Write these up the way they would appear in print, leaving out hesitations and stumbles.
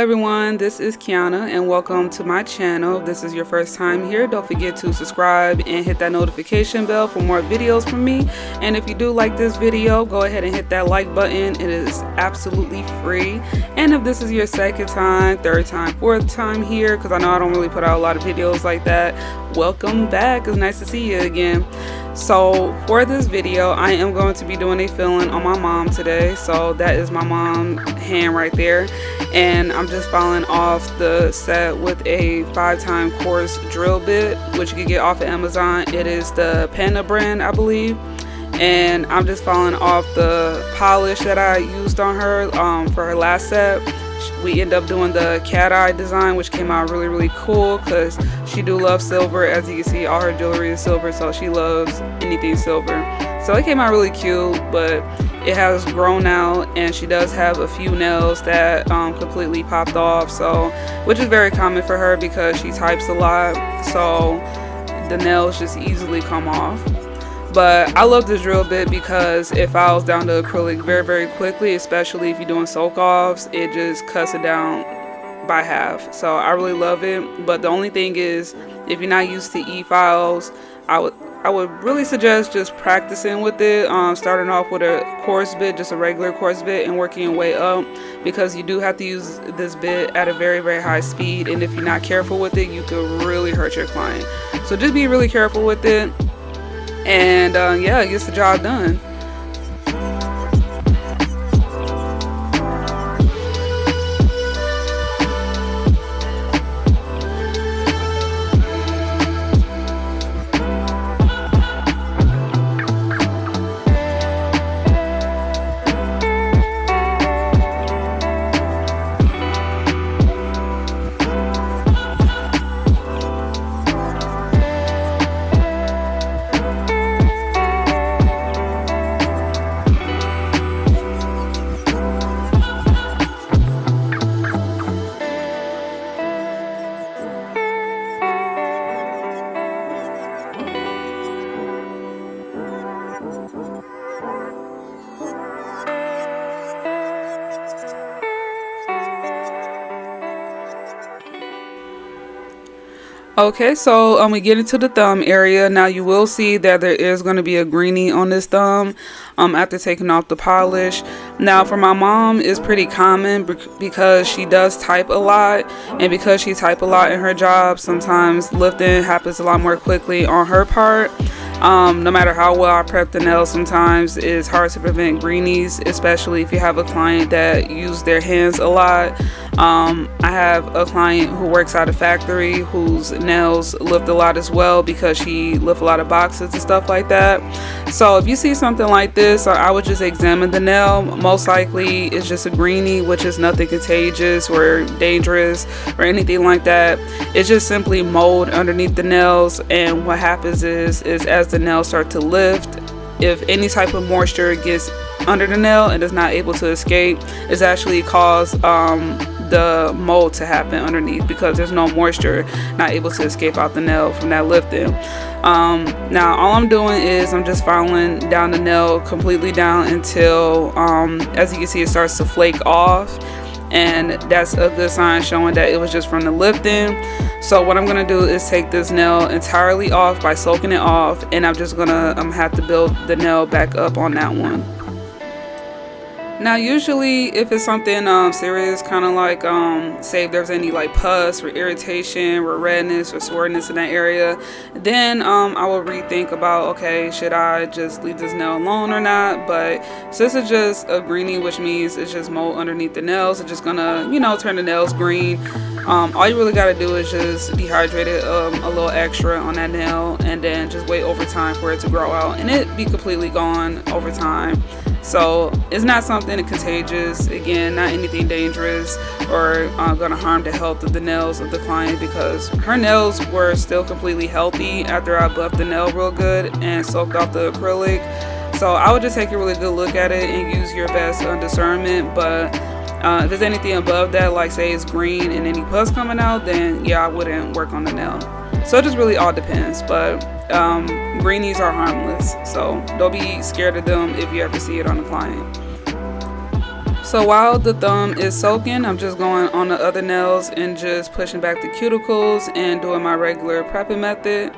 everyone, this is Kiana and welcome to my channel. If this is your first time here, don't forget to subscribe and hit that notification bell for more videos from me. And if you do like this video, go ahead and hit that like button. It is absolutely free. And if this is your second time, third time, fourth time here, because I know I don't really put out a lot of videos like that, welcome back. It's nice to see you again. So for this video, I am going to be doing a filling on my mom today. So that is my mom's hand right there, and I'm just filing off the set with a 5-time coarse drill bit, which you can get off of Amazon. It is the Panda brand, I believe, and I'm just filing off the polish that I used on her for her last set. We end up doing the cat eye design, which came out really cool because she do love silver. As you can see, all her jewelry is silver, so she loves anything silver. So it came out really cute, but it has grown out, and she does have a few nails that completely popped off, so which is very common for her because she types a lot, so the nails just easily come off. But I love this drill bit because it files down to acrylic very quickly, especially if you're doing soak offs. It just cuts it down by half, so I really love it. But the only thing is, if you're not used to e-files, I would really suggest just practicing with it, starting off with a coarse bit, just a regular coarse bit, and working your way up, because you do have to use this bit at a very high speed, and if you're not careful with it, you could really hurt your client. So just be really careful with it, and yeah, it gets the job done. Okay, so we get into the thumb area. Now you will see that there is going to be a greenie on this thumb after taking off the polish. Now for my mom, it's pretty common because she does type a lot, and because she type a lot in her job, sometimes lifting happens a lot more quickly on her part. No matter how well I prep the nails, sometimes it's hard to prevent greenies, especially if you have a client that use their hands a lot. I have a client who works at a factory whose nails lift a lot as well because she lifts a lot of boxes and stuff like that. So if you see something like this, I would just examine the nail. Most likely it's just a greenie, which is nothing contagious or dangerous or anything like that. It's just simply mold underneath the nails, and what happens is as the nails start to lift, if any type of moisture gets under the nail and is not able to escape, it's actually cause the mold to happen underneath because there's no moisture not able to escape out the nail from that lifting. Now all I'm doing is I'm just filing down the nail completely down until as you can see, it starts to flake off, and that's a good sign showing that it was just from the lifting. So what I'm gonna do is take this nail entirely off by soaking it off, and I'm just gonna have to build the nail back up on that one. Now usually if it's something serious, kind of like say if there's any like pus or irritation or redness or soreness in that area, then I will rethink about, okay, should I just leave this nail alone or not. But since it's just a greenie, which means it's just mold underneath the nails, it's just gonna, you know, turn the nails green. All you really got to do is just dehydrate it a little extra on that nail, and then just wait over time for it to grow out, and it be completely gone over time. So it's not something contagious, again, not anything dangerous or gonna harm the health of the nails of the client, because her nails were still completely healthy after I buffed the nail real good and soaked off the acrylic. So I would just take a really good look at it and use your best discernment. But if there's anything above that, like say it's green and any pus coming out, then yeah, I wouldn't work on the nail. So it just really all depends. But greenies are harmless, so don't be scared of them if you ever see it on a client. So while the thumb is soaking, I'm just going on the other nails and just pushing back the cuticles and doing my regular prepping method.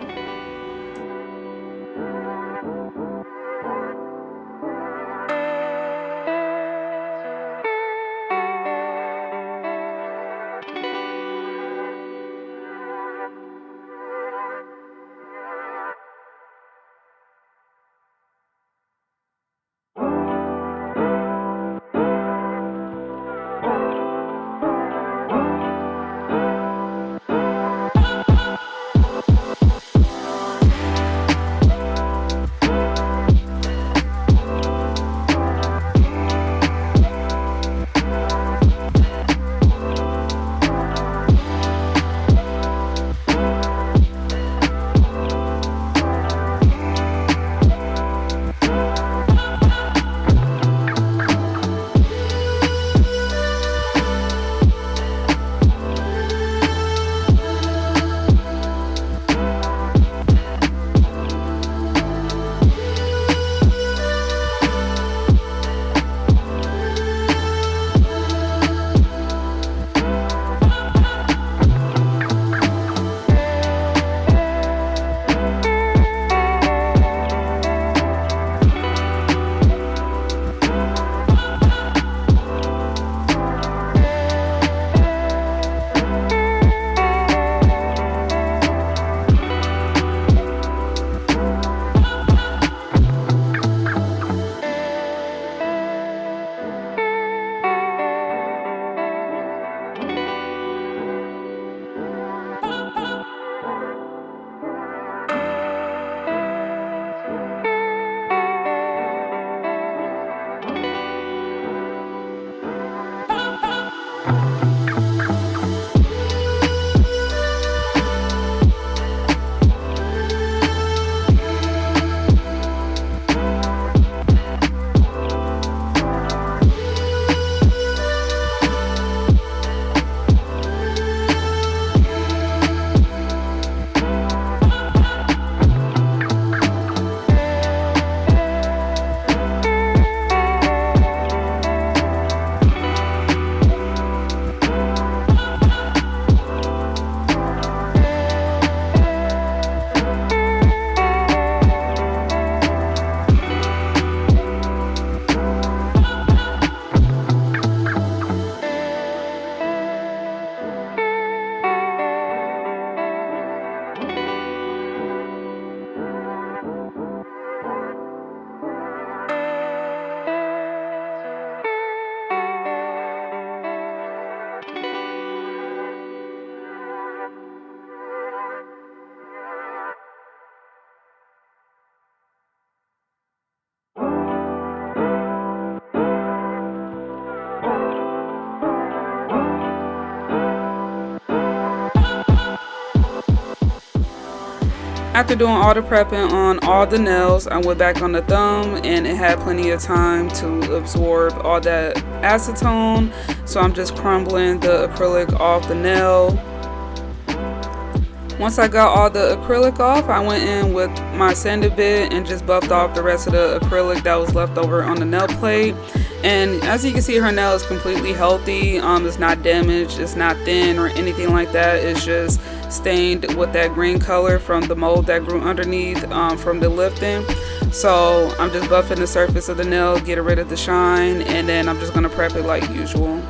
After doing all the prepping on all the nails, I went back on the thumb and it had plenty of time to absorb all that acetone. So I'm just crumbling the acrylic off the nail. Once I got all the acrylic off, I went in with my sanding bit and just buffed off the rest of the acrylic that was left over on the nail plate. And as you can see, her nail is completely healthy. It's not damaged, it's not thin or anything like that. It's just stained with that green color from the mold that grew underneath from the lifting. So I'm just buffing the surface of the nail, getting rid of the shine, and then I'm just gonna prep it like usual.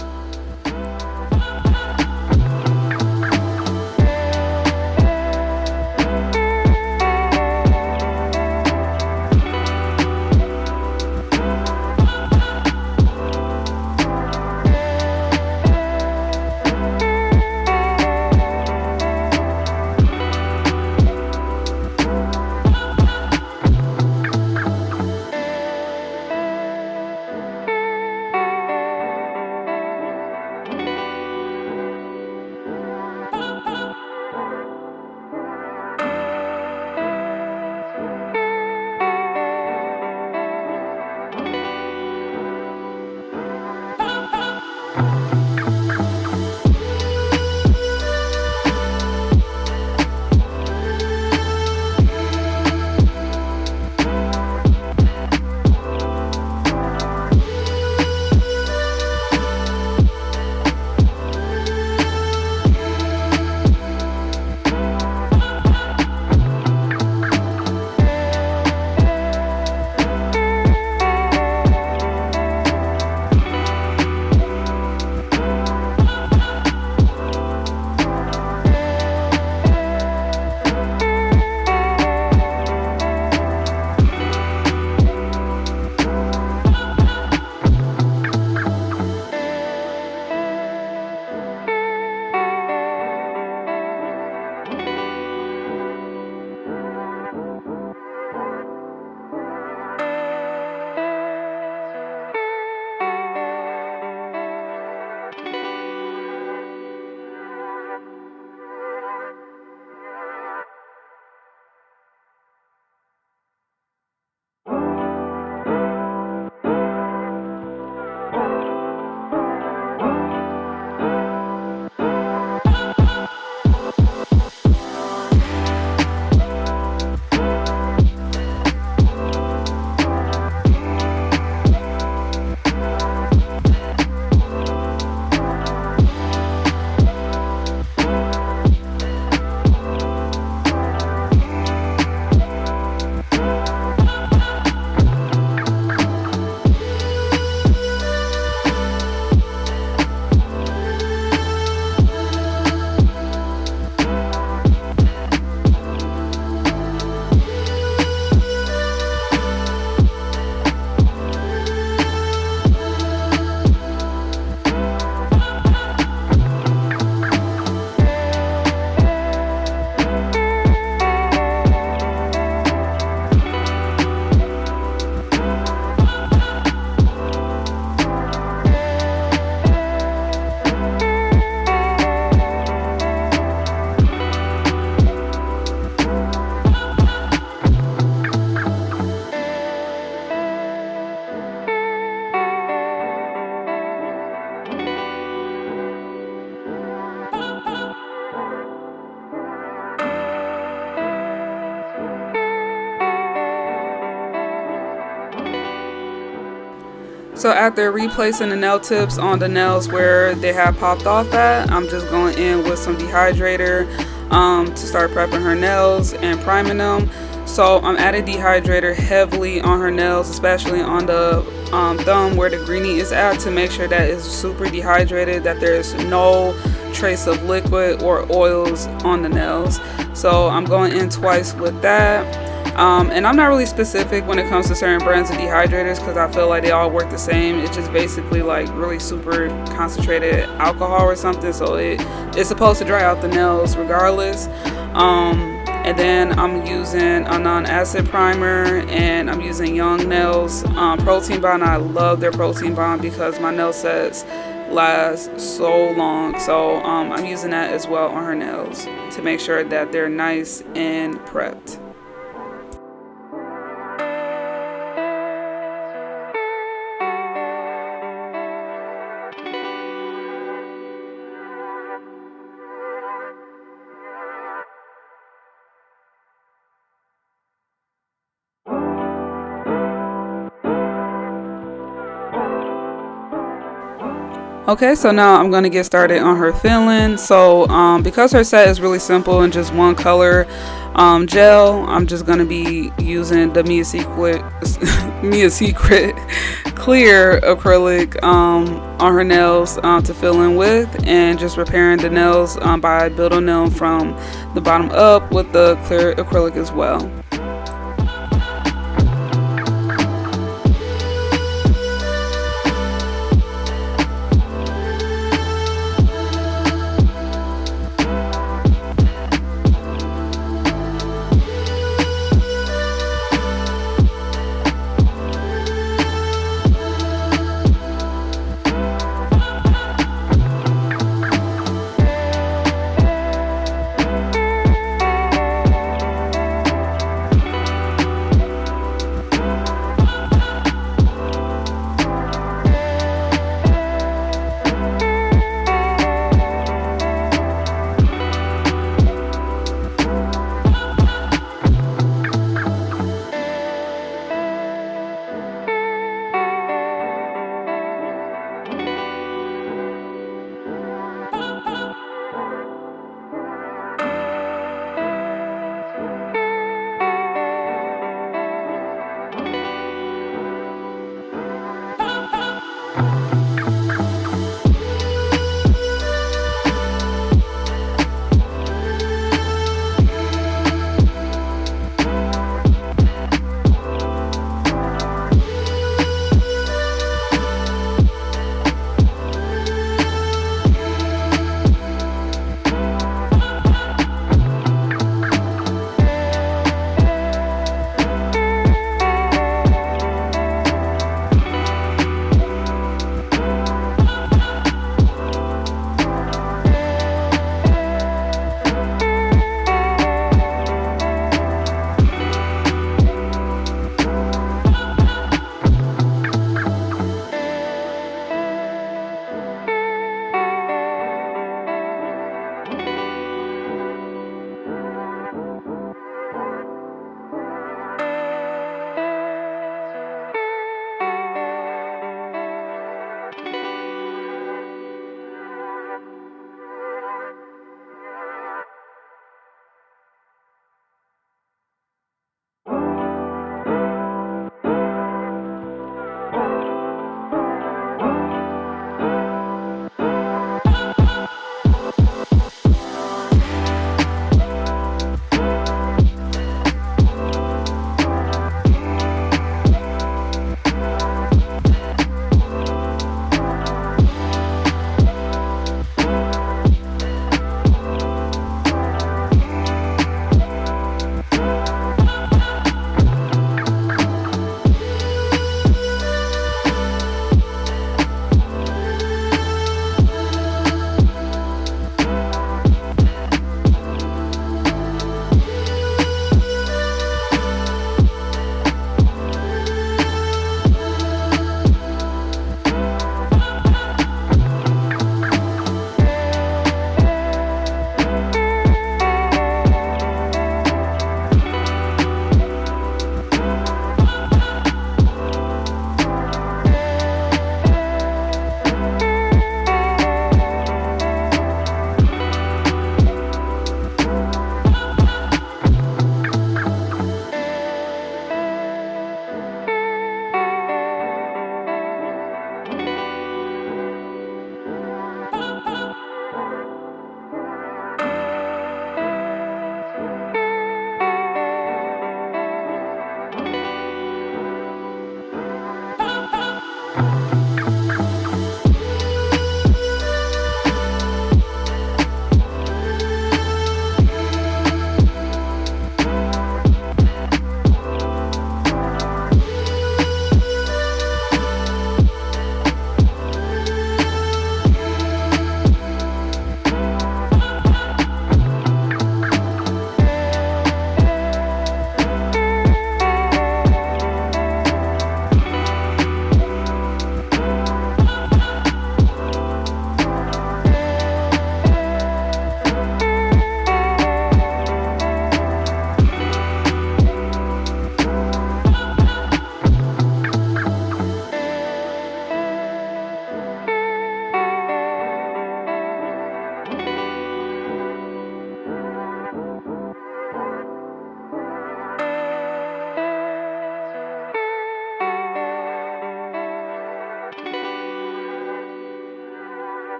So after replacing the nail tips on the nails where they have popped off at, I'm just going in with some dehydrator to start prepping her nails and priming them. So I'm adding dehydrator heavily on her nails, especially on the thumb where the greenie is at, to make sure that it's super dehydrated, that there's no trace of liquid or oils on the nails. So I'm going in twice with that. And I'm not really specific when it comes to certain brands of dehydrators because I feel like they all work the same. It's just basically like really super concentrated alcohol or something, so it's supposed to dry out the nails regardless. And then I'm using a non-acid primer, and I'm using Young Nails protein bond. I love their protein bond because my nail sets last so long. So I'm using that as well on her nails to make sure that they're nice and prepped. Okay, so now I'm going to get started on her filling. So because her set is really simple and just one color gel, I'm just going to be using the Mia Secret clear acrylic on her nails to fill in with, and just repairing the nails by building them from the bottom up with the clear acrylic as well.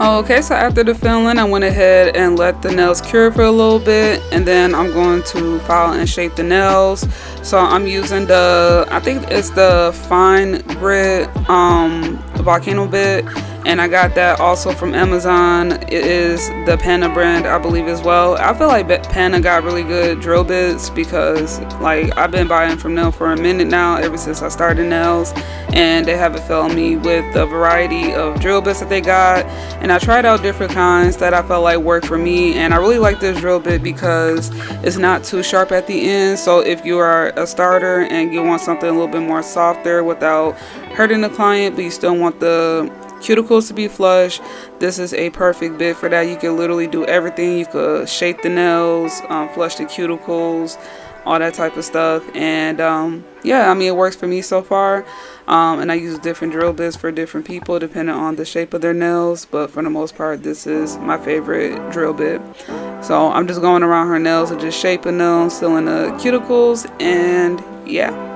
Okay, so after the filling, I went ahead and let the nails cure for a little bit, and then I'm going to file and shape the nails. So I'm using I think it's the fine grit volcano bit, and I got that also from Amazon. It is the Pana brand, I believe, as well. I feel like Pana got really good drill bits because like I've been buying from them for a minute now, ever since I started nails, and they haven't failed me with the variety of drill bits that they got. And I tried out different kinds that I felt like worked for me, and I really like this drill bit because it's not too sharp at the end. So if you are a starter and you want something a little bit more softer without hurting the client, but you still want the cuticles to be flush, this is a perfect bit for that. You can literally do everything. You could shape the nails, flush the cuticles, all that type of stuff. And yeah, I mean, it works for me so far. And I use different drill bits for different people depending on the shape of their nails, but for the most part, this is my favorite drill bit. So I'm just going around her nails and just shaping them, sealing the cuticles, and yeah.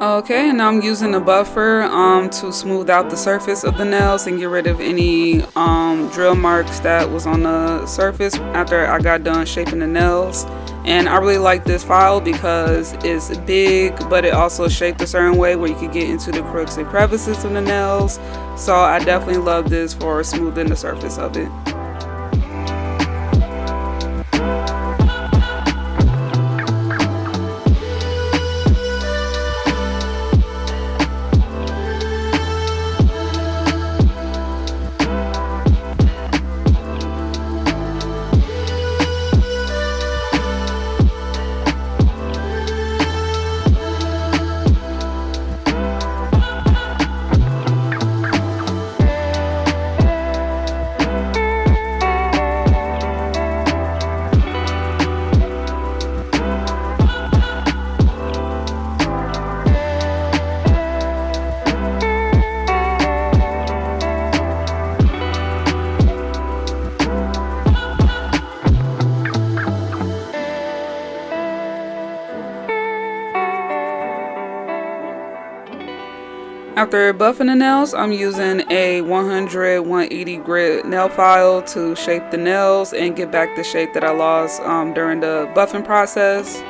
Okay, and now I'm using a buffer to smooth out the surface of the nails and get rid of any drill marks that was on the surface after I got done shaping the nails. And I really like this file because it's big, but it also shaped a certain way where you could get into the crooks and crevices of the nails. So I definitely love this for smoothing the surface of it. After buffing the nails, I'm using a 100-180 grit nail file to shape the nails and get back the shape that I lost during the buffing process.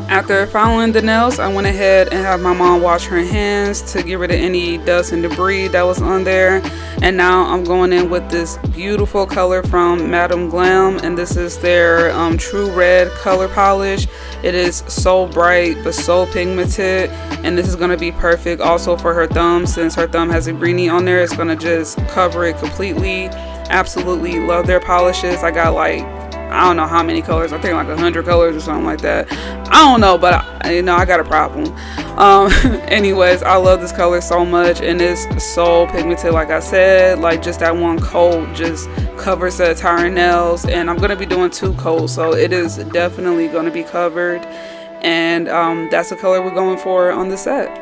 After filing the nails, I went ahead and had my mom wash her hands to get rid of any dust and debris that was on there. And now I'm going in with this beautiful color from Madam Glam, and this is their True Red color polish. It is so bright but so pigmented, and this is going to be perfect also for her thumb. Since her thumb has a greenie on there, it's going to just cover it completely. Absolutely love their polishes. I got like, I don't know how many colors. I think like 100 colors or something like that. I don't know, but I got a problem. Anyways, I love this color so much, and it's so pigmented. Like I said, like just that one coat just covers the entire nails, and I'm gonna be doing 2 coats, so it is definitely gonna be covered. and that's the color we're going for on the set.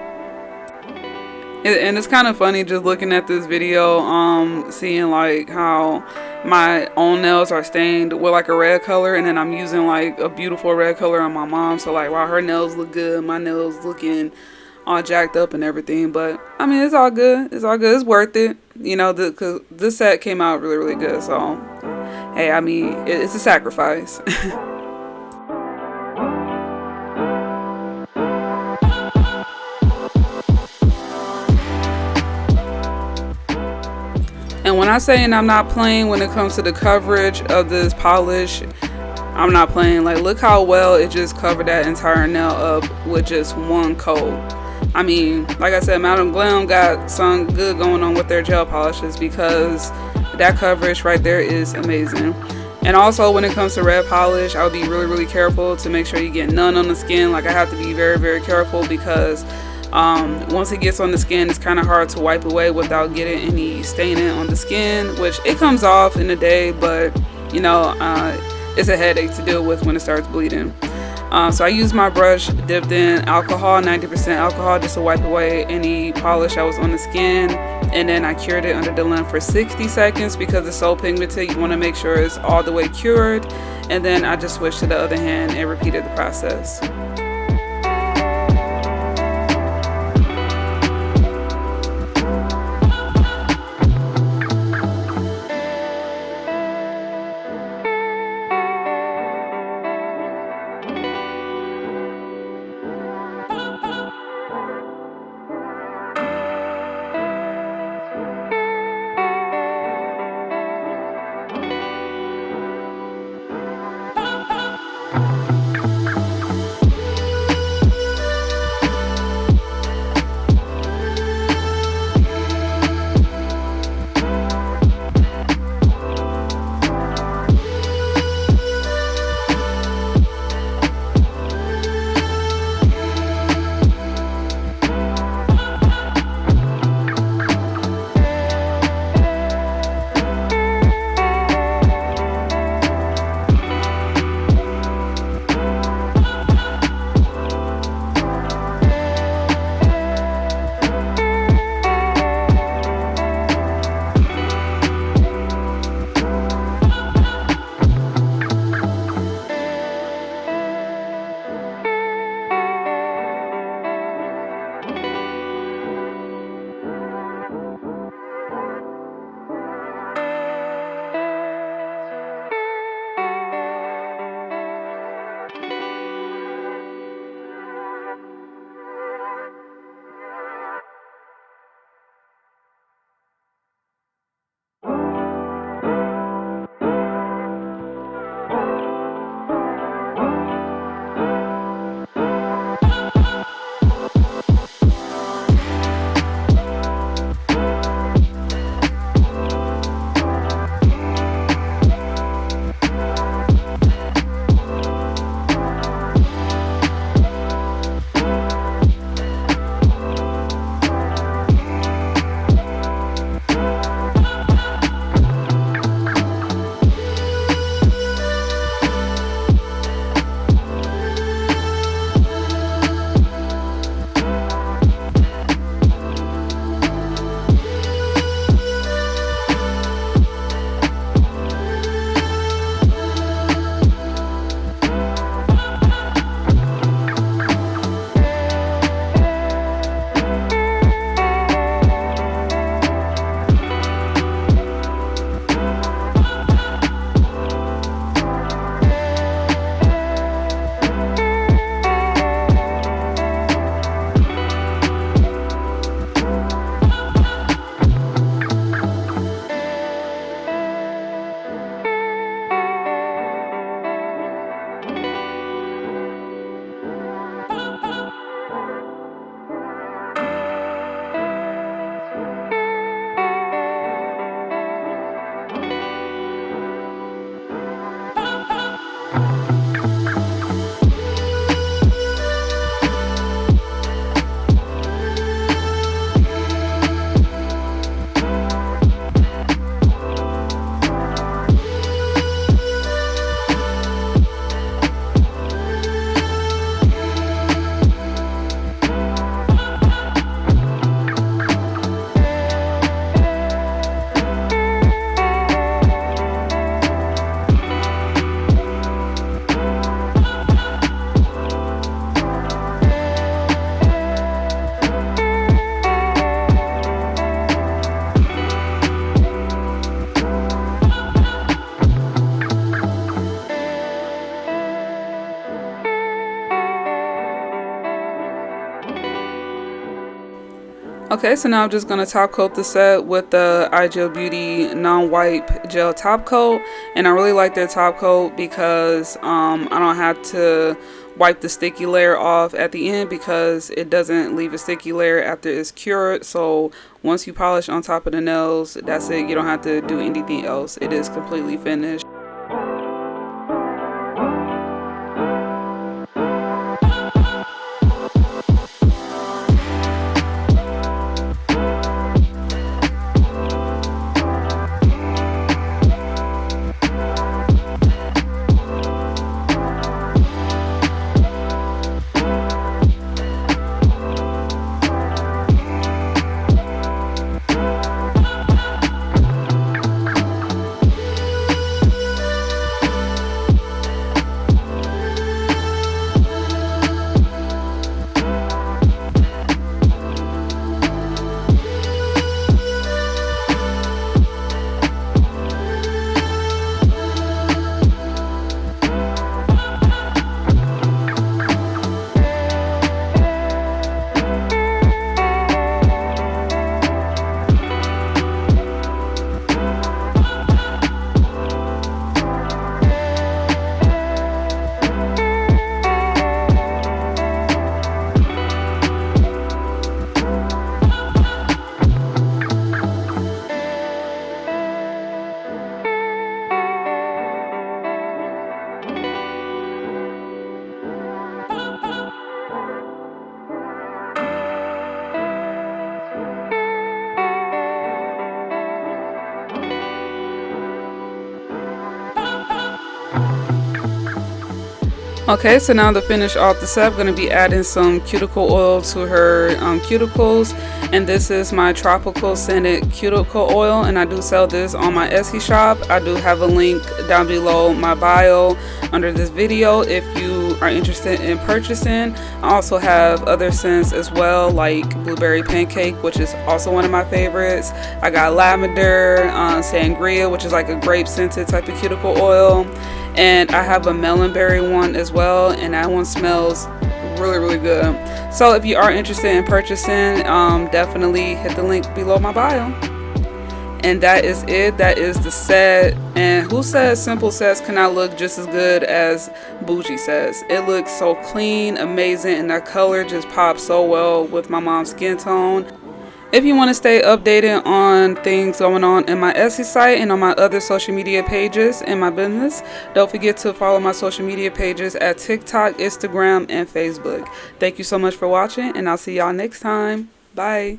And it's kind of funny just looking at this video, seeing like how my own nails are stained with like a red color, and then I'm using like a beautiful red color on my mom. So like while her nails look good, my nails looking all jacked up and everything. But I mean, it's all good. It's all good. It's worth it. You know, cause this set came out really, really good. So hey, I mean, it's a sacrifice. And when I say I'm not playing when it comes to the coverage of this polish, I'm not playing. Like, look how well it just covered that entire nail up with just one coat. I mean, like I said, Madam Glam got some good going on with their gel polishes, because that coverage right there is amazing. And also when it comes to red polish, I would be really, really careful to make sure you get none on the skin. Like, I have to be very, very careful, because once it gets on the skin, it's kind of hard to wipe away without getting any staining on the skin, which it comes off in a day, but you know, it's a headache to deal with when it starts bleeding. So I use my brush dipped in alcohol, 90% alcohol, just to wipe away any polish that was on the skin, and then I cured it under the lens for 60 seconds because it's so pigmented. You want to make sure it's all the way cured, and then I just switched to the other hand and repeated the process. Okay, so now I'm just going to top coat the set with the Ideal Beauty non-wipe gel top coat, and I really like their top coat because I don't have to wipe the sticky layer off at the end because it doesn't leave a sticky layer after it's cured. So once you polish on top of the nails, that's it. You don't have to do anything else. It is completely finished. Okay, so now to finish off the set, I'm going to be adding some cuticle oil to her cuticles, and this is my tropical scented cuticle oil, and I do sell this on my Etsy shop. I do have a link down below my bio under this video if you are interested in purchasing. I also have other scents as well, like blueberry pancake, which is also one of my favorites. I got lavender, sangria, which is like a grape scented type of cuticle oil. And I have a melonberry one as well, and that one smells really good. So if you are interested in purchasing, definitely hit the link below my bio. And that is it. That is the set. And who says simple sets cannot look just as good as bougie sets? It looks so clean, amazing, and that color just pops so well with my mom's skin tone. If you want to stay updated on things going on in my Etsy site and on my other social media pages in my business, don't forget to follow my social media pages at TikTok, Instagram, and Facebook. Thank you so much for watching, and I'll see y'all next time. Bye.